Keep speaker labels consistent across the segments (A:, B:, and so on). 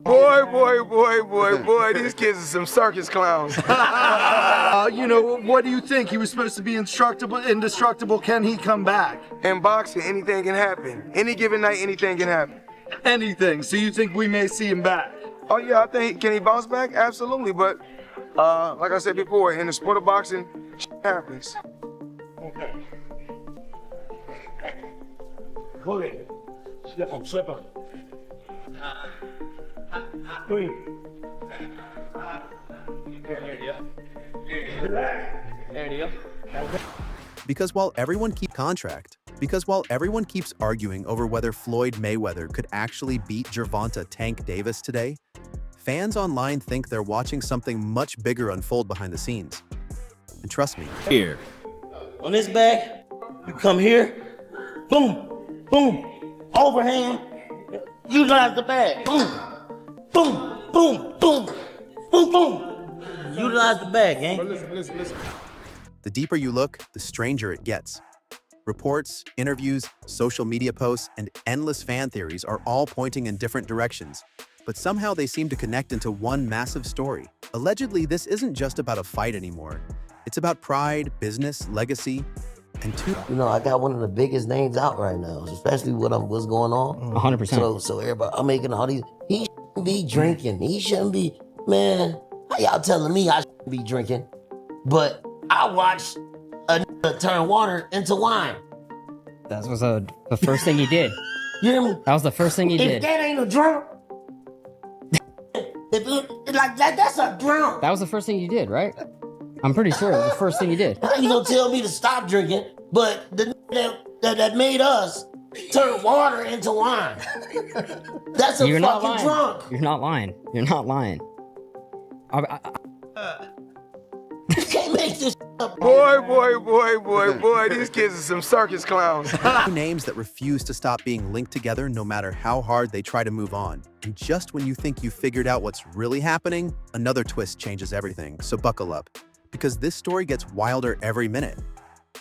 A: Boy, these kids are some circus clowns.
B: What do you think? He was supposed to be indestructible. Can he come back?
A: In boxing, anything can happen. Any given night, anything can happen.
B: Anything. So you think we may see him back?
A: Oh yeah, I think, can he bounce back? Absolutely, but like I said before, in the sport of boxing, shit happens.
C: Okay. Go ahead. Slip up. 3. There you go.
D: Because while everyone keeps arguing over whether Floyd Mayweather could actually beat Gervonta "Tank" Davis today, fans online think they're watching something much bigger unfold behind the scenes. And trust me,
E: Here. On this bag, you come here, boom, boom, overhand, utilize the bag, boom, boom, boom, boom, boom, boom. Utilize the bag, gang.
A: Listen.
D: the deeper you look, the stranger it gets. Reports, interviews, social media posts, and endless fan theories are all pointing in different directions, but somehow they seem to connect into one massive story. Allegedly, this isn't just about a fight anymore. It's about pride, business, legacy, and
F: You know, I got one of the biggest names out right now, especially what's going on.
G: 100%.
F: So everybody, I'm making all these. He shouldn't be drinking. He shouldn't be. Man, how y'all telling me I shouldn't be drinking? But I watched a turn water into wine.
G: That was the first thing he did.
F: You hear me?
G: That was the first thing he
F: If
G: did.
F: that ain't a drunk, if it, like that's a drunk.
G: That was the first thing he did, right? I'm pretty sure it was the first thing he did.
F: How you gonna tell me to stop drinking? But the that made us turn water into wine. That's a
G: You're not
F: fucking
G: lying.
F: drunk.
G: You're not lying. You're not lying.
F: You can't make this up.
A: Boy, these kids are some circus clowns.
D: two names that refuse to stop being linked together no matter how hard they try to move on. And just when you think you've figured out what's really happening, another twist changes everything, so buckle up. Because this story gets wilder every minute.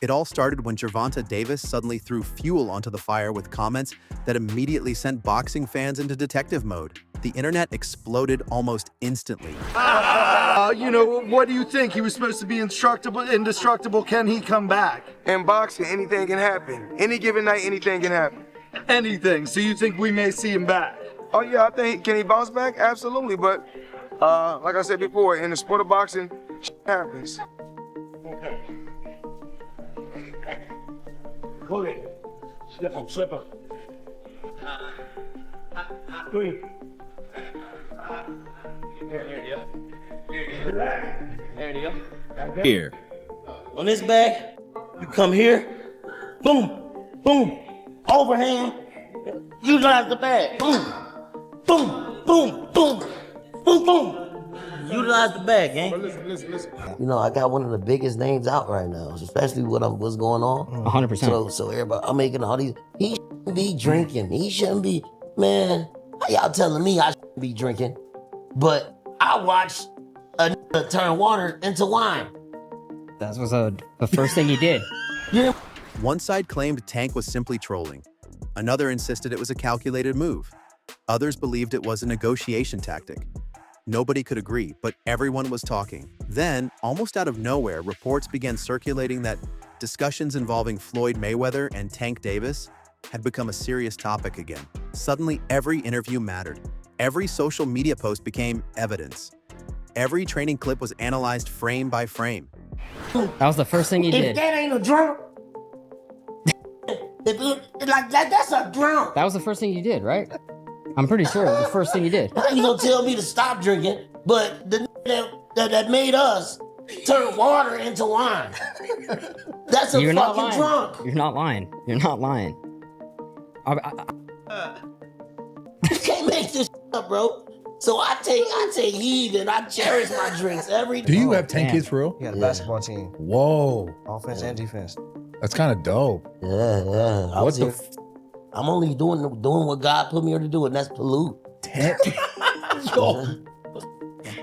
D: It all started when Gervonta Davis suddenly threw fuel onto the fire with comments that immediately sent boxing fans into detective mode. The internet exploded almost instantly.
B: What do you think? He was supposed to be indestructible. Can he come back?
A: In boxing, anything can happen. Any given night, anything can happen.
B: Anything. So you think we may see him back?
A: Oh yeah, I think, can he bounce back? Absolutely, but like I said before, in the sport of boxing, shit happens.
C: Okay. Go ahead. Slip up. 3. There you go.
E: Here. On this bag, you come here, boom, boom, overhand, utilize the bag, boom, boom, boom, boom, boom, boom. Utilize the bag, gang.
A: Listen.
F: You know, I got one of the biggest names out right now, especially what's going on.
G: 100%.
F: So everybody, I'm making all these. He shouldn't be drinking. He shouldn't be. Man, how y'all telling me I shouldn't be drinking? But I watched a turn water into wine.
G: That was the first thing he did.
F: Yeah.
D: One side claimed Tank was simply trolling. Another insisted it was a calculated move. Others believed it was a negotiation tactic. Nobody could agree, but everyone was talking. Then, almost out of nowhere, reports began circulating that discussions involving Floyd Mayweather and Tank Davis had become a serious topic again. Suddenly, every interview mattered. Every social media post became evidence. Every training clip was analyzed frame by frame.
G: That was the first thing he
F: If
G: did.
F: that ain't a drunk, that's a drunk.
G: That was the first thing he did, right? I'm pretty sure it was the first thing he did.
F: How you gonna tell me to stop drinking? But the that made us turn water into wine. That's a
G: You're not
F: fucking
G: lying.
F: drunk.
G: You're not lying. You're not lying.
F: You can't make this up, bro. So I take heed and I cherish my drinks every day.
H: Do you have 10
G: damn.
H: kids for real?
I: You got a basketball team,
H: Whoa,
I: offense and defense.
H: that's kind of dope.
F: Yeah.
H: What the
F: I'm only doing what God put me here to do, and that's pollute.
H: 10? Yo,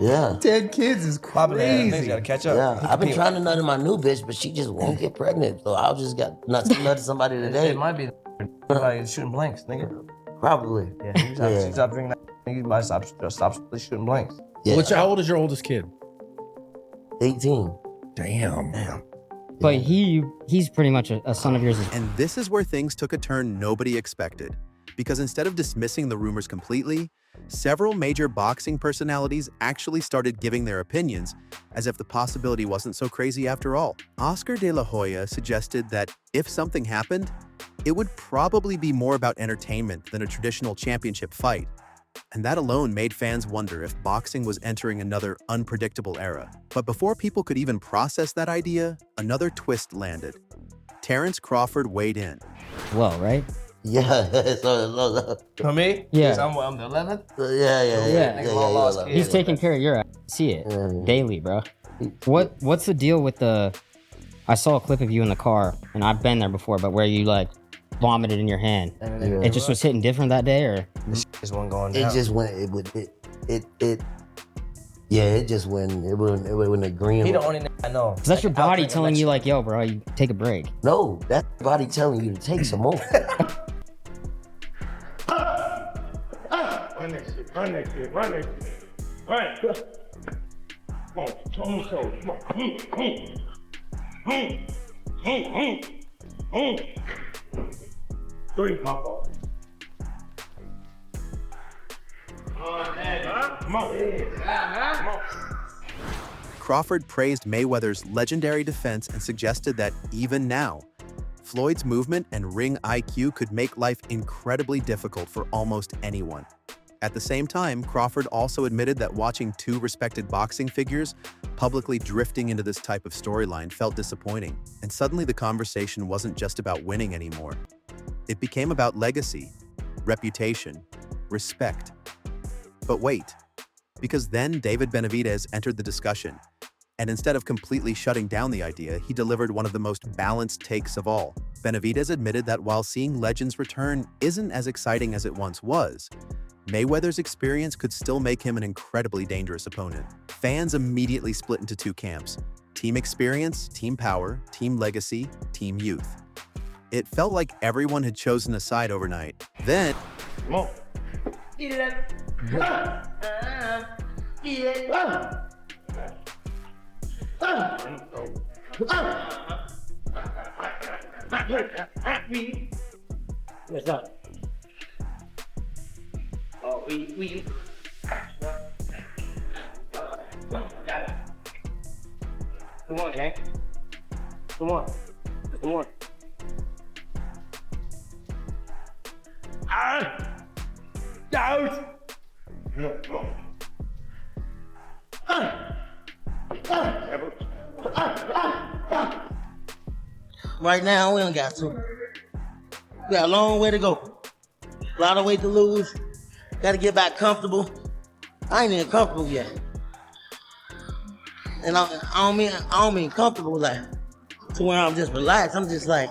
F: Yeah.
H: 10 kids is
I: Popping that things,
H: crazy.
I: you gotta catch up.
F: Yeah, I've been trying to nut in my new bitch, but she just won't get pregnant. So I'll just got nut somebody today.
I: It might be like shooting blanks, nigga.
F: Probably.
I: Yeah, you stop drinking that. You might stop shooting blanks.
F: Yeah.
H: How old is your oldest kid?
F: 18.
H: Damn.
G: But he's pretty much a son of yours.
D: And this is where things took a turn nobody expected. Because instead of dismissing the rumors completely, several major boxing personalities actually started giving their opinions as if the possibility wasn't so crazy after all. Oscar de la Hoya suggested that if something happened, it would probably be more about entertainment than a traditional championship fight. And that alone made fans wonder if boxing was entering another unpredictable era. But before people could even process that idea, another twist landed. Terrence Crawford weighed in.
G: Well, right?
F: Yeah. so,
I: For me?
G: Yeah.
I: 'Cause I'm the 11th.
F: Yeah.
G: He's taking care of your ass. See it daily, bro. What's the deal with the? I saw a clip of you in the car, and I've been there before, but where you like vomited in your hand. It just was hitting different that day, or
I: This just wasn't going down.
F: It just went. It just went. It wasn't agreeing.
I: He the
F: with-
I: only nigga I know.
G: 'cause that's your
I: Like, I'll
G: body
I: drink
G: telling
I: next
G: you like, yo, bro, you take a break.
F: No, that's your body telling you to take some more.
C: Run that shit. Run that shit. Run that shit. Run. Come on. Turn your shoulders. Come on. 3, pop off. Come on.
D: Crawford praised Mayweather's legendary defense and suggested that even now, Floyd's movement and ring IQ could make life incredibly difficult for almost anyone. At the same time, Crawford also admitted that watching two respected boxing figures publicly drifting into this type of storyline felt disappointing, and suddenly the conversation wasn't just about winning anymore. It became about legacy, reputation, respect. But wait, because then David Benavidez entered the discussion, and instead of completely shutting down the idea, he delivered one of the most balanced takes of all. Benavidez admitted that while seeing legends return isn't as exciting as it once was, Mayweather's experience could still make him an incredibly dangerous opponent. Fans immediately split into two camps: team experience, team power, team legacy, team youth. It felt like everyone had chosen a side overnight. Then,
C: Come on.
E: What's up? Oh, we. Come on, gang. Come on. Come on.
C: Out.
E: Right now, we don't got to. We got a long way to go. A lot of weight to lose. Got to get back comfortable. I ain't even comfortable yet. And I don't mean comfortable like to where I'm just relaxed. I'm just like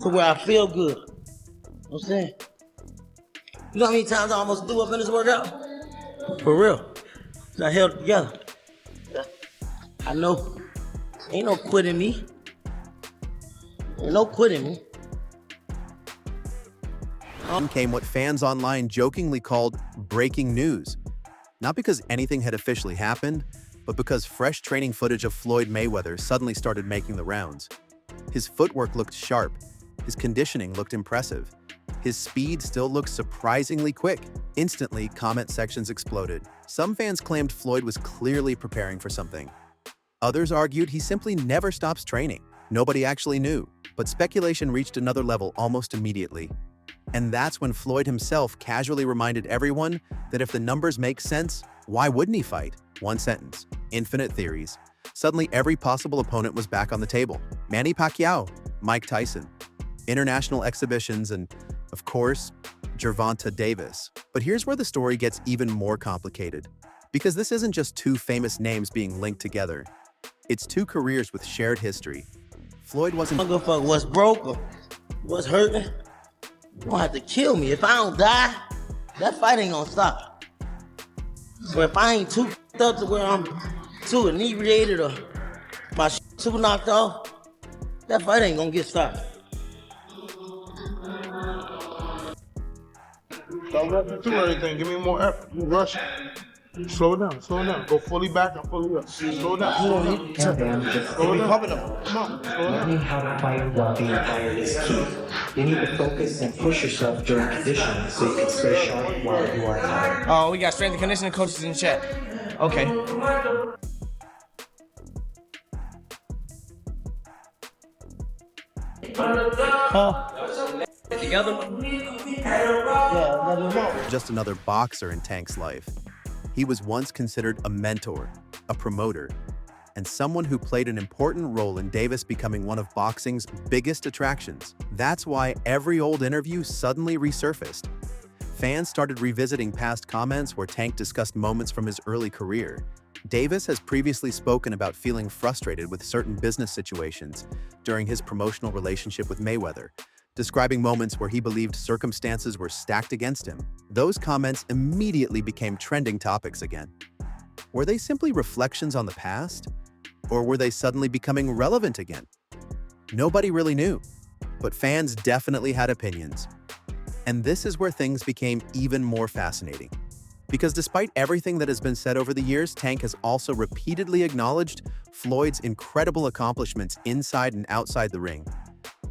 E: to where I feel good. You know what I'm saying? You know how many times I almost threw up in this workout? For real. I held it together. I know. Ain't no quitting me. Ain't no quitting me.
D: came what fans online jokingly called breaking news. Not because anything had officially happened, but because fresh training footage of Floyd Mayweather suddenly started making the rounds. His footwork looked sharp, his conditioning looked impressive, his speed still looked surprisingly quick. Instantly, comment sections exploded. Some fans claimed Floyd was clearly preparing for something. Others argued he simply never stops training. Nobody actually knew, but speculation reached another level almost immediately. And that's when Floyd himself casually reminded everyone that if the numbers make sense, why wouldn't he fight? One sentence. Infinite theories. Suddenly, every possible opponent was back on the table. Manny Pacquiao, Mike Tyson, international exhibitions, and, of course, Gervonta Davis. But here's where the story gets even more complicated. Because this isn't just two famous names being linked together. It's two careers with shared history. Floyd wasn't...
E: I don't give a fuck what's broke or what's hurting. You don't have to kill me. If I don't die, that fight ain't gonna stop. But if I ain't too up to where I'm too inebriated or my too knocked off, that fight ain't gonna get stopped.
C: Don't rush through everything. Give me more effort. You rush. Slow it down. Slow it down. Go fully back and fully up. Slow it down. Slow it down. Slow it down. Come on. Slow it down.
J: Learning how to fight while being tired is key. You need to focus and push yourself during conditioning so you can stay sharp while you are tired.
I: Oh, we got strength and conditioning coaches in chat. Okay.
D: Just another boxer in Tank's life. He was once considered a mentor, a promoter, and someone who played an important role in Davis becoming one of boxing's biggest attractions. That's why every old interview suddenly resurfaced. Fans started revisiting past comments where Tank discussed moments from his early career. Davis has previously spoken about feeling frustrated with certain business situations during his promotional relationship with Mayweather, describing moments where he believed circumstances were stacked against him. Those comments immediately became trending topics again. Were they simply reflections on the past? Or were they suddenly becoming relevant again? Nobody really knew, but fans definitely had opinions. And this is where things became even more fascinating. Because despite everything that has been said over the years, Tank has also repeatedly acknowledged Floyd's incredible accomplishments inside and outside the ring.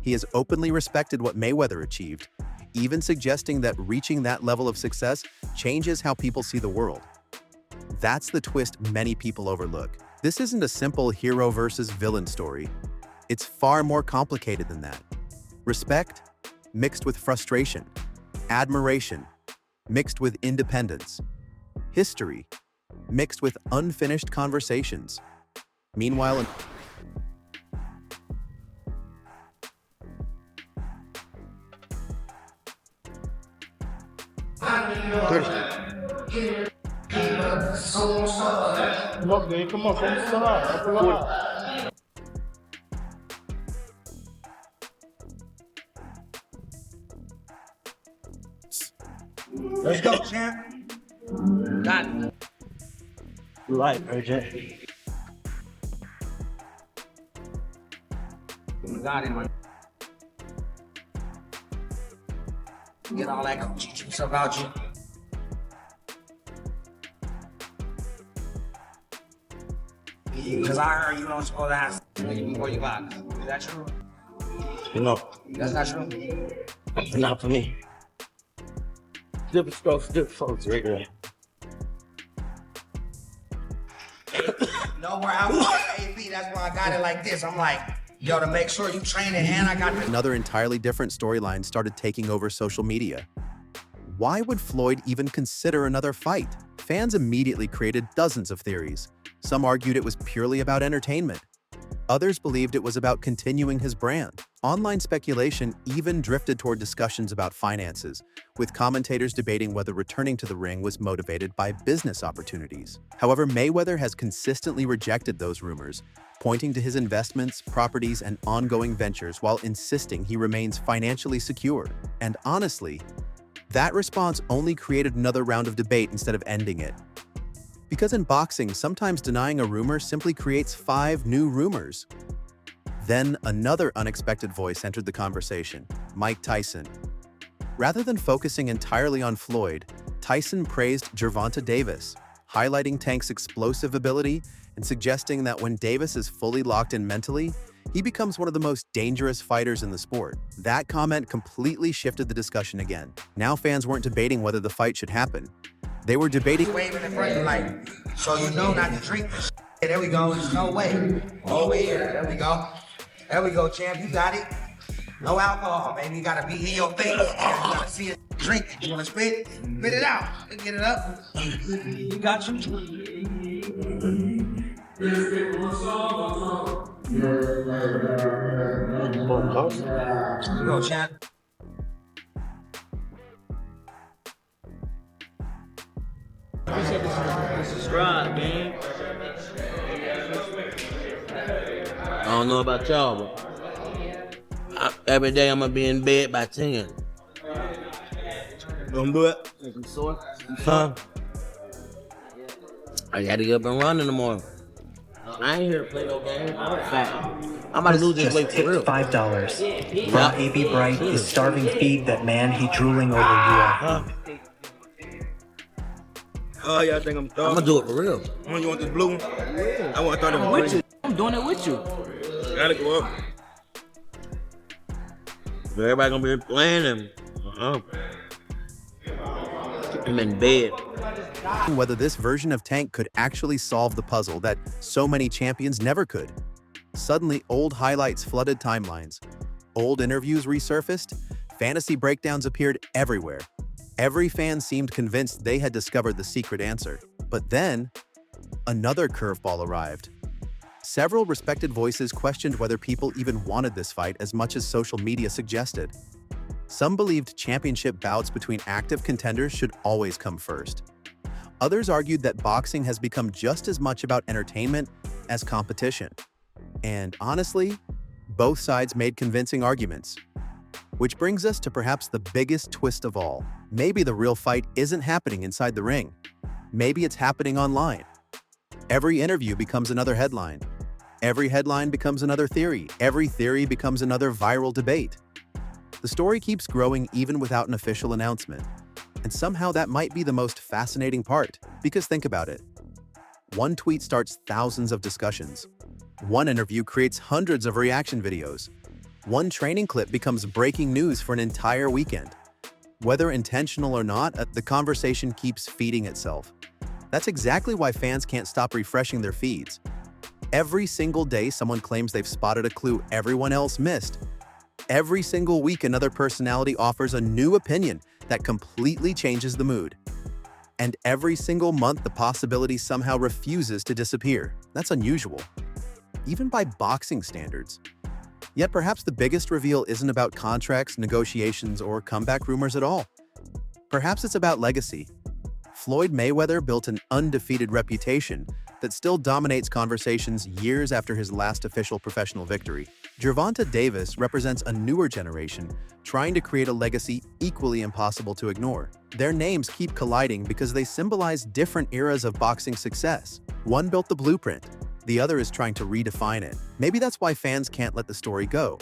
D: He has openly respected what Mayweather achieved, even suggesting that reaching that level of success changes how people see the world. That's the twist many people overlook. This isn't a simple hero versus villain story. It's far more complicated than that. Respect mixed with frustration, admiration mixed with independence, history mixed with unfinished conversations. Meanwhile,
C: Come up, man. Come on. From the side. Up the line.
E: Let's go, champ. Got it. Right, Bridget. Got it, man. Get all that coaching juice about you. Because I heard you don't supposed to ask before you box. Is that true? No. That's not true? Not for me. Different strokes, different folks, right there. No, where I was AP, that's why I got it like this. I'm like, yo, to make sure you train it, and I got the...
D: Another entirely different storyline started taking over social media. Why would Floyd even consider another fight? Fans immediately created dozens of theories. Some argued it was purely about entertainment. Others believed it was about continuing his brand. Online speculation even drifted toward discussions about finances, with commentators debating whether returning to the ring was motivated by business opportunities. However, Mayweather has consistently rejected those rumors, pointing to his investments, properties, and ongoing ventures while insisting he remains financially secure. And honestly, that response only created another round of debate instead of ending it. Because in boxing, sometimes denying a rumor simply creates 5 new rumors. Then another unexpected voice entered the conversation, Mike Tyson. Rather than focusing entirely on Floyd, Tyson praised Gervonta Davis, highlighting Tank's explosive ability and suggesting that when Davis is fully locked in mentally, he becomes one of the most dangerous fighters in the sport. That comment completely shifted the discussion again. Now fans weren't debating whether the fight should happen. They were debating...
E: Waving in front of you like, so you know not to drink this. There we go, there's no way. Over here, there we go. There we go, champ, you got it. No alcohol, baby, you gotta be in your face. You gotta see it, drink it. You wanna spit? Spit it out, get it up. You got you. Here we go, champ.
K: Subscribe, man. I don't know about y'all, but every day I'm gonna be in bed by 10. You gonna do it? Huh? I gotta get up and run in the morning. I ain't here to play no game. I'm fat. I'm about to lose this weight for real.
J: $5 from AB Bright is starving feed that man he drooling over you.
K: Oh, y'all think I'm throwing?
E: I'm gonna do it for real.
K: You want this blue one? I want to throw them
I: With you. I'm doing it with you.
K: Gotta go up. Everybody gonna be playing him. I'm in bed.
D: Whether this version of Tank could actually solve the puzzle that so many champions never could. Suddenly, old highlights flooded timelines. Old interviews resurfaced. Fantasy breakdowns appeared everywhere. Every fan seemed convinced they had discovered the secret answer. But then, another curveball arrived. Several respected voices questioned whether people even wanted this fight as much as social media suggested. Some believed championship bouts between active contenders should always come first. Others argued that boxing has become just as much about entertainment as competition. And honestly, both sides made convincing arguments. Which brings us to perhaps the biggest twist of all. Maybe the real fight isn't happening inside the ring. Maybe it's happening online. Every interview becomes another headline. Every headline becomes another theory. Every theory becomes another viral debate. The story keeps growing even without an official announcement. And somehow that might be the most fascinating part, because think about it. One tweet starts thousands of discussions. One interview creates hundreds of reaction videos. One training clip becomes breaking news for an entire weekend. Whether intentional or not, the conversation keeps feeding itself. That's exactly why fans can't stop refreshing their feeds. Every single day, someone claims they've spotted a clue everyone else missed. Every single week, another personality offers a new opinion that completely changes the mood. And every single month, the possibility somehow refuses to disappear. That's unusual, even by boxing standards. Yet perhaps the biggest reveal isn't about contracts, negotiations, or comeback rumors at all. Perhaps it's about legacy. Floyd Mayweather built an undefeated reputation that still dominates conversations years after his last official professional victory. Gervonta Davis represents a newer generation trying to create a legacy equally impossible to ignore. Their names keep colliding because they symbolize different eras of boxing success. One built the blueprint, the other is trying to redefine it. Maybe that's why fans can't let the story go.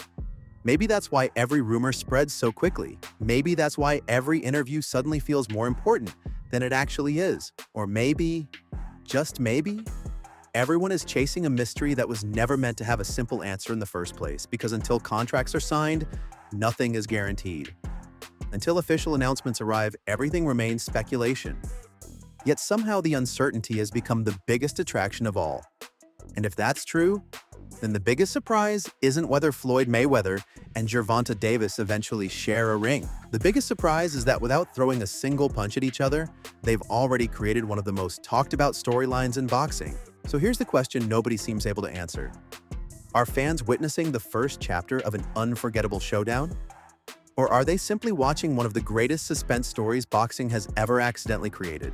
D: Maybe that's why every rumor spreads so quickly. Maybe that's why every interview suddenly feels more important than it actually is. Or maybe, just maybe, everyone is chasing a mystery that was never meant to have a simple answer in the first place, because until contracts are signed, nothing is guaranteed. Until official announcements arrive, everything remains speculation. Yet somehow the uncertainty has become the biggest attraction of all. And if that's true, then the biggest surprise isn't whether Floyd Mayweather and Gervonta Davis eventually share a ring. The biggest surprise is that without throwing a single punch at each other, they've already created one of the most talked about storylines in boxing. So here's the question nobody seems able to answer. Are fans witnessing the first chapter of an unforgettable showdown? Or are they simply watching one of the greatest suspense stories boxing has ever accidentally created?